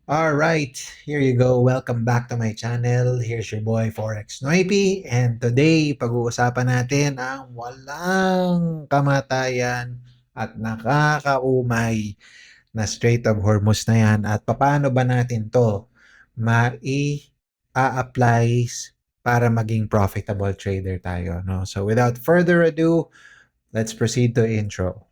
All right, here you go. Welcome back to my channel. Here's your boy Forex Noipy, and today pag-uusapan natin ang walang kamatayan at nakakaumay na Strait of Hormuz na yan at paano ba natin to mai-a-apply para maging profitable trader tayo, no? So without further ado, let's proceed to intro.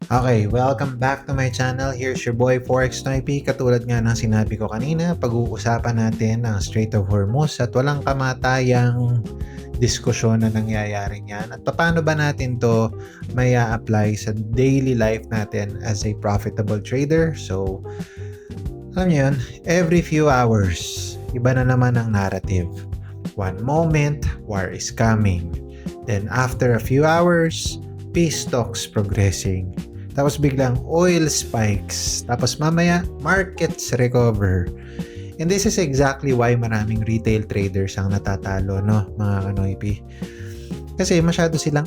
Okay, welcome back to my channel. Here's your boy Forex Noipy. Katulad nga ng sinabi ko kanina, pag-uusapan natin ang Strait of Hormuz at walang kamatayang diskusyon na nangyayari niyan. At paano ba natin to may apply sa daily life natin as a profitable trader? So, alam niyo yun, every few hours, iba na naman ang narrative. One moment, war is coming. Then after a few hours, peace talks progressing. Tapos biglang oil spikes. Tapos mamaya, markets recover. And this is exactly why maraming retail traders ang natatalo, no, mga kanoypi. Kasi masyado silang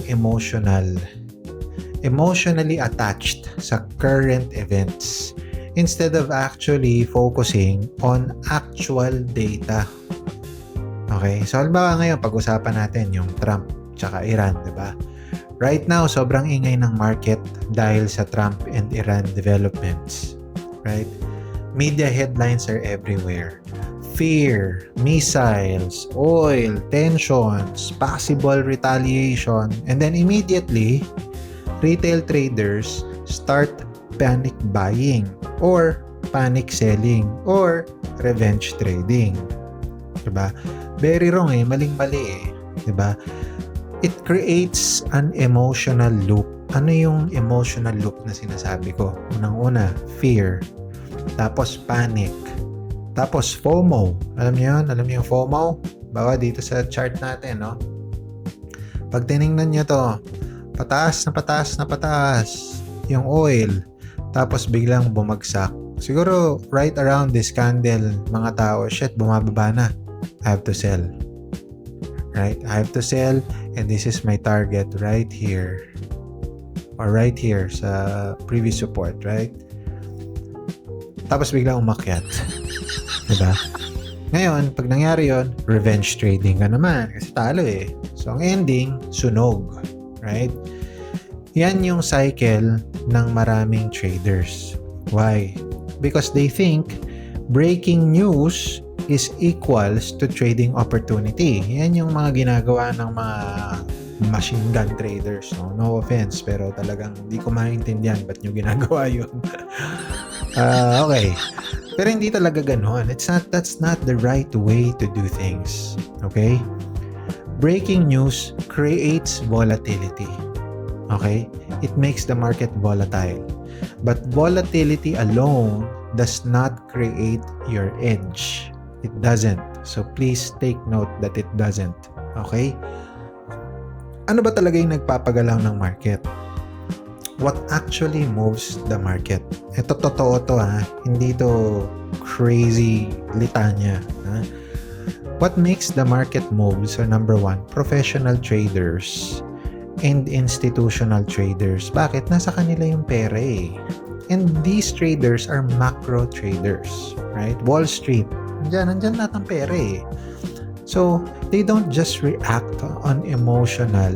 emotionally attached sa current events instead of actually focusing on actual data. Okay? So, halimbawa ngayon, pag-usapan natin yung Trump tsaka Iran, di ba? Right now, sobrang ingay ng market dahil sa Trump and Iran developments. Right? Media headlines are everywhere. Fear, missiles, oil, tensions, possible retaliation, and then immediately, retail traders start panic buying or panic selling or revenge trading. Diba? Very wrong maling-mali Diba? It creates an emotional loop. Ano yung emotional loop na sinasabi ko? Unang-una, fear. Tapos panic. Tapos FOMO. Alam niyo yun? Alam niyo yung FOMO? Bawa dito sa chart natin, no? Pag tinignan niyo to, pataas na pataas na pataas yung oil. Tapos biglang bumagsak. Siguro right around this candle, mga tao, shit, bumababa na. I have to sell. Right? I have to sell and this is my target right here. Or right here sa previous support, right? Tapos biglang umakyat. Diba? Ngayon, pag nangyari yon, revenge trading ka naman kasi talo So, ang ending, sunog. Right? Yan yung cycle ng maraming traders. Why? Because they think breaking news is equals to trading opportunity. Yan yung mga ginagawa ng mga machine gun traders. No offense, pero talagang hindi ko maintindihan ba't nyo ginagawa yun. Okay. Pero hindi talaga ganon. That's not the right way to do things. Okay? Breaking news creates volatility. Okay? It makes the market volatile. But volatility alone does not create your edge. It doesn't. So please take note that it doesn't. Okay? Ano ba talaga yung nagpapagalaw ng market? What actually moves the market? Ito totoo to Hindi to crazy litanya. What makes the market move? So number one, professional traders and institutional traders. Bakit? Nasa kanila yung pera And these traders are macro traders. Right? Wall Street. Nandyan lahat ng pera So, they don't just react on emotional.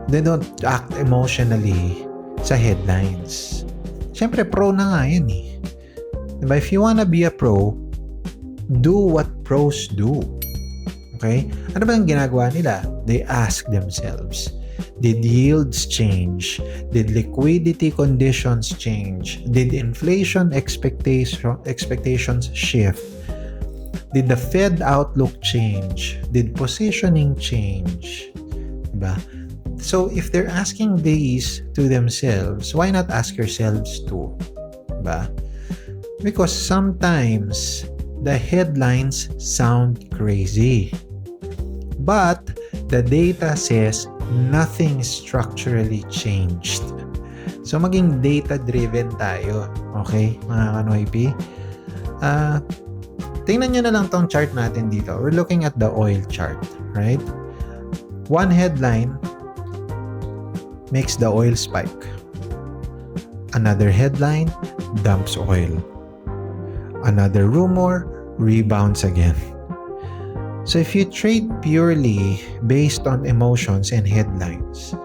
They don't act emotionally sa headlines. Siyempre, pro na nga yan Diba? If you wanna be a pro, do what pros do. Okay? Ano ba ang ginagawa nila? They ask themselves, did yields change? Did liquidity conditions change? Did inflation expectations shift? Did the Fed outlook change? Did positioning change? Diba? So, if they're asking these to themselves, why not ask yourselves too? Diba? Because sometimes the headlines sound crazy. But the data says nothing structurally changed. So, maging data-driven tayo. Okay, mga kanoypi? Tingnan nyo na lang tong chart natin dito. We're looking at the oil chart, right? One headline makes the oil spike. Another headline dumps oil. Another rumor rebounds again. So if you trade purely based on emotions and headlines,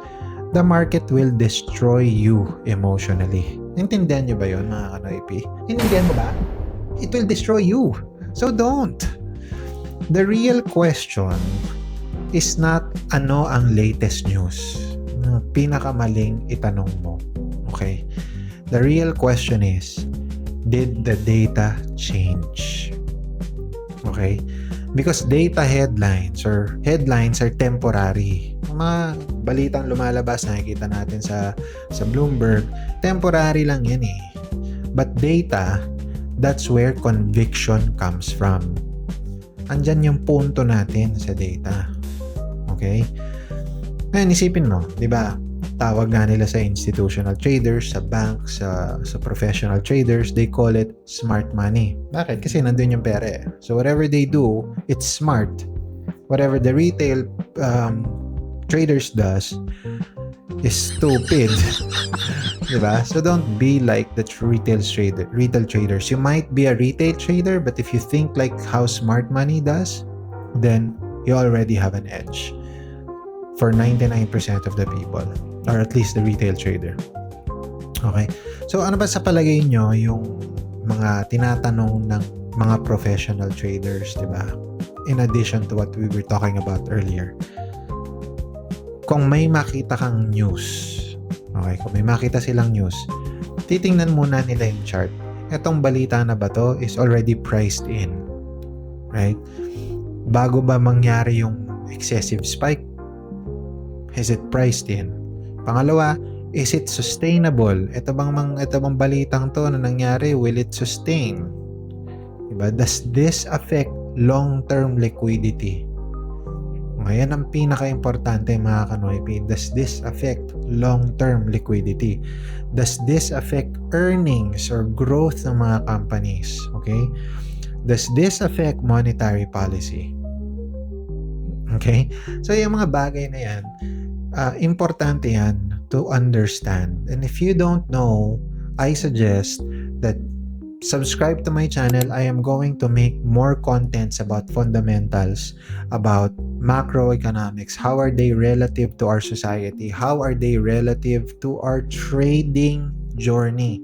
the market will destroy you emotionally. Intindihan nyo ba yun, mga Kanoypi? Intindihan mo ba? It will destroy you. So don't. The real question is not ano ang latest news. Pinakamaling itanong mo. Okay? The real question is, did the data change? Okay? Because data headlines are temporary. Mga balitang lumalabas, nakikita natin sa Bloomberg, temporary lang yan eh. But data, that's where conviction comes from. Andyan yung punto natin sa data. Okay? Ngayon, isipin mo, di ba? Tawag nga nila sa institutional traders, sa banks, sa professional traders, they call it smart money. Bakit? Kasi nandun yung pera eh. So whatever they do, it's smart. Whatever the retail traders does is stupid. Diba? So don't be like the retail traders. You might be a retail trader, but if you think like how smart money does, then you already have an edge for 99% of the people, or at least the retail trader. Okay? So ano ba sa palagay nyo yung mga tinatanong ng mga professional traders, diba? In addition to what we were talking about earlier. Kung may makita kang news, okay, kung may makita silang news, titingnan muna nila yung chart. Etong balita na ba to is already priced in. Right? Bago ba mangyari yung excessive spike, is it priced in? Pangalawa, is it sustainable? Ito bang balitang to na nangyari, will it sustain? Diba? Does this affect long-term liquidity? Ngayon ang pinaka-importante, mga Kanoypi. Does this affect long-term liquidity? Does this affect earnings or growth ng mga companies? Okay? Does this affect monetary policy? Okay? So yung mga bagay na yan, importante yan to understand. And if you don't know, I suggest that subscribe to my channel. I am going to make more contents about fundamentals, about macroeconomics. How are they relative to our society? How are they relative to our trading journey?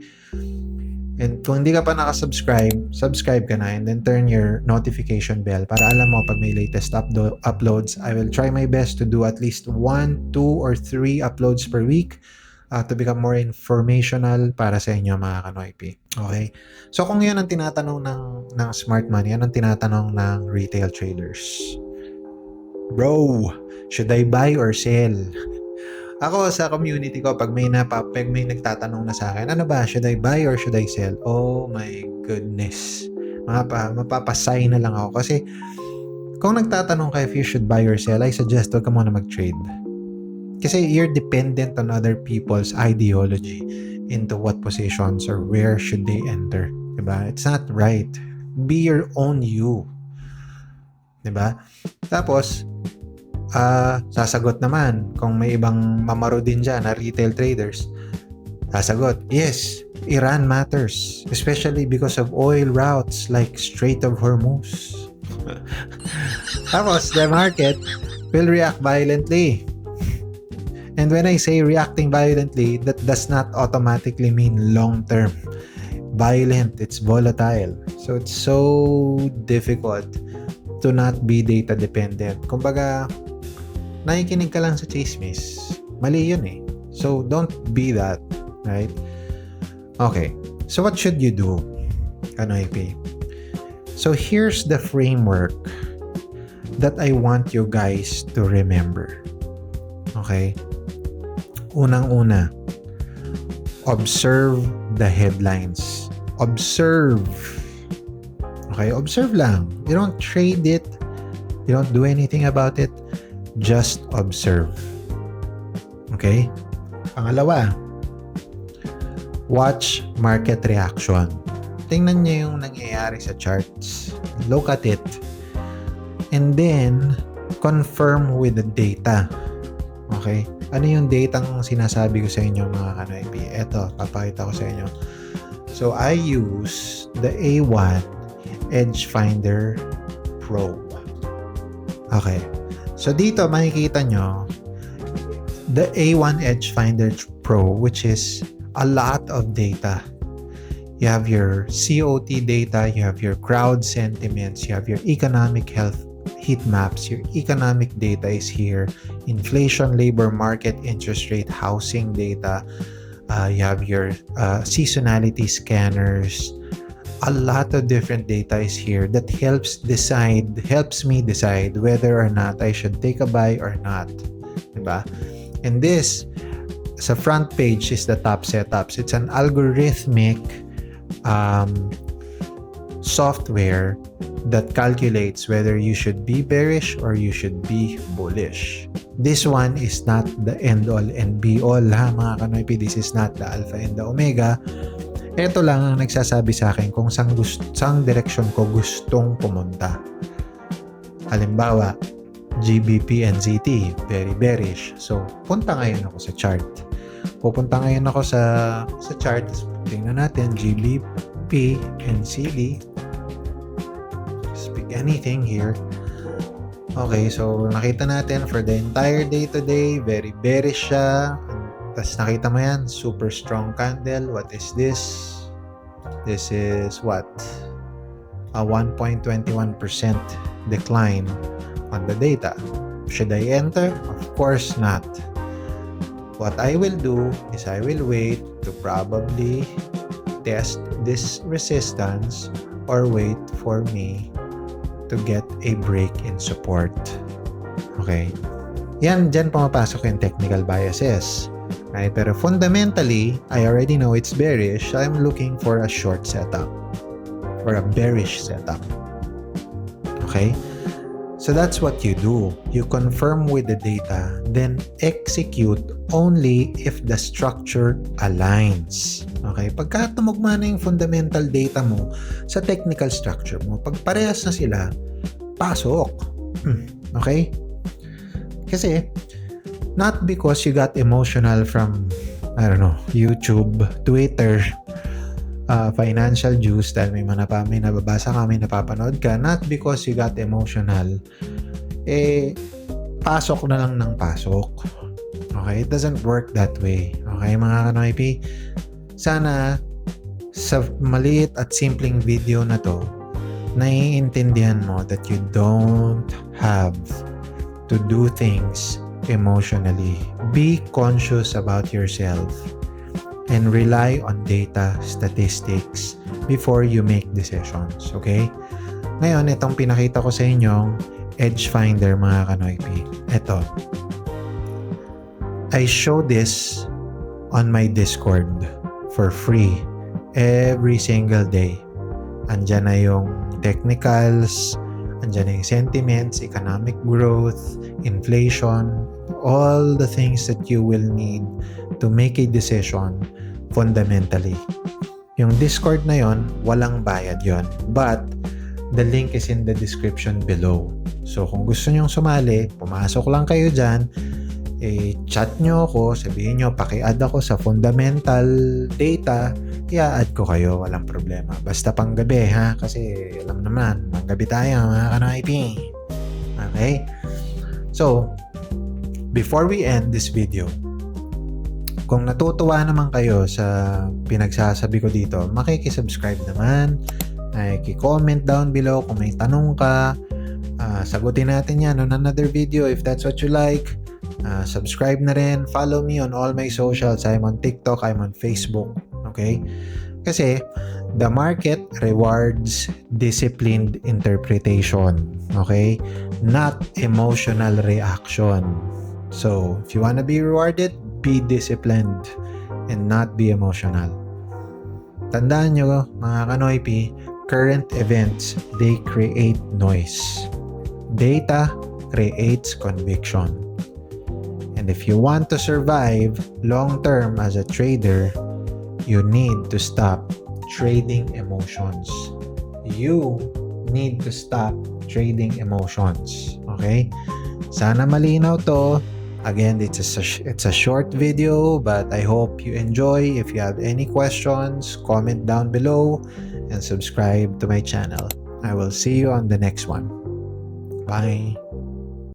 And kung hindi ka pa nakasubscribe, subscribe ka na and then turn your notification bell para alam mo pag may latest uploads. I will try my best to do at least 1, 2, or 3 uploads per week to become more informational para sa inyo, mga Kanoypi. Okay? So kung yan ang tinatanong ng smart money, yan ang tinatanong ng retail traders. Bro, should I buy or sell? Ako sa community ko, pag may nagtatanong na sa akin, ano ba, should I buy or should I sell? Oh my goodness. Mapapasay na lang ako. Kasi kung nagtatanong ka if you should buy or sell, I suggest huwag ka muna mag-trade. Kasi you're dependent on other people's ideology into what positions or where should they enter. Diba? It's not right. Be your own you. Diba? Tapos, sasagot naman kung may ibang mamaro din dyan na retail traders. Sasagot, yes, Iran matters. Especially because of oil routes like Strait of Hormuz. Tapos, the market will react violently. And when I say reacting violently, that does not automatically mean long-term. Violent, it's volatile. So it's so difficult to not be data dependent. Kumbaga, nakikinig ka lang sa chismis. Mali yun eh. So don't be that, right? Okay. So what should you do? Kanoypi? So here's the framework that I want you guys to remember. Okay? Unang-una, observe the headlines. Observe. Okay, observe lang. You don't trade it. You don't do anything about it. Just observe. Okay? Pangalawa, watch market reaction. tingnan niyo yung nangyayari sa charts. Look at it. And then, confirm with the data. Okay? Ano yung datang sinasabi ko sa inyo mga kanoypi? Ito, papakita ko sa inyo. So, I use the A1 Edge Finder Pro. Okay. So, dito makikita nyo the A1 Edge Finder Pro, which is a lot of data. You have your COT data, you have your crowd sentiments, you have your economic health heat maps, your economic data is here, inflation, labor market, interest rate, housing data, you have your seasonality scanners. A lot of different data is here that helps me decide whether or not I should take a buy or not. Diba? And this, sa front page is the top setups. It's an algorithmic software that calculates whether you should be bearish or you should be bullish. This one is not the end all and be all ha mga kanoypi. This is not the alpha and the omega. Ito lang ang nagsasabi sa akin kung saan direction ko gustong pumunta. Halimbawa, GBP and ZT, very bearish. So, punta ngayon ako sa chart. Pupunta ngayon ako sa chart. Tingnan natin, GBP and CD. Just pick anything here. Okay, so nakita natin for the entire day today, very bearish siya. Tapos nakita mo yan, super strong candle. What is this? This is what? A 1.21% decline on the data. Should I enter? Of course not. What I will do is I will wait to probably test this resistance or wait for me to get a break in support. Okay? Yan, dyan pumapasok yung technical biases. Right? Pero fundamentally, I already know it's bearish. So I'm looking for a short setup or a bearish setup. Okay? So that's what you do. You confirm with the data, then execute only if the structure aligns. Okay? Pagka tumugma na yung fundamental data mo sa technical structure mo, pag parehas na sila, pasok. Okay? Kasi, not because you got emotional from, I don't know, YouTube, Twitter, financial juice dahil may nababasa ka, may napapanood ka, not because you got emotional, pasok na lang ng pasok. Okay? It doesn't work that way. Okay, mga kanoypi? Sana sa maliit at simpleng video na to, naiintindihan mo that you don't have to do things emotionally. Be conscious about yourself and rely on data, statistics before you make decisions. Okay? Ngayon, itong pinakita ko sa inyong Edge Finder, mga kanoypi. Ito. I show this on my Discord for free every single day. Andyan na yung technicals, andyan na yung sentiments, economic growth, inflation, all the things that you will need to make a decision fundamentally. Yung Discord na yon, walang bayad yon, but the link is in the description below. So kung gusto nyong sumali, pumasok lang kayo dyan, chat nyo ako, sabihin nyo, paki-add ako sa fundamental data, i-add ko kayo, walang problema. Basta panggabi ha, kasi alam naman, panggabi tayo mga kanoypi. Okay? So, before we end this video, kung natutuwa naman kayo sa pinagsasabi ko dito, makikisubscribe naman, i-comment down below kung may tanong ka, sagutin natin yan on another video if that's what you like. Subscribe na rin, follow me on all my socials. I'm on TikTok, I'm on Facebook. Okay? Kasi the market rewards disciplined interpretation. Okay? Not emotional reaction. So, if you wanna be rewarded, be disciplined and not be emotional. Tandaan nyo, mga kanoypi, current events, they create noise. Data creates conviction. And if you want to survive long-term as a trader, you need to stop trading emotions. You need to stop trading emotions. Okay? Sana malinaw to. Again, it's a short video, but I hope you enjoy. If you have any questions, comment down below and subscribe to my channel. I will see you on the next one. Bye.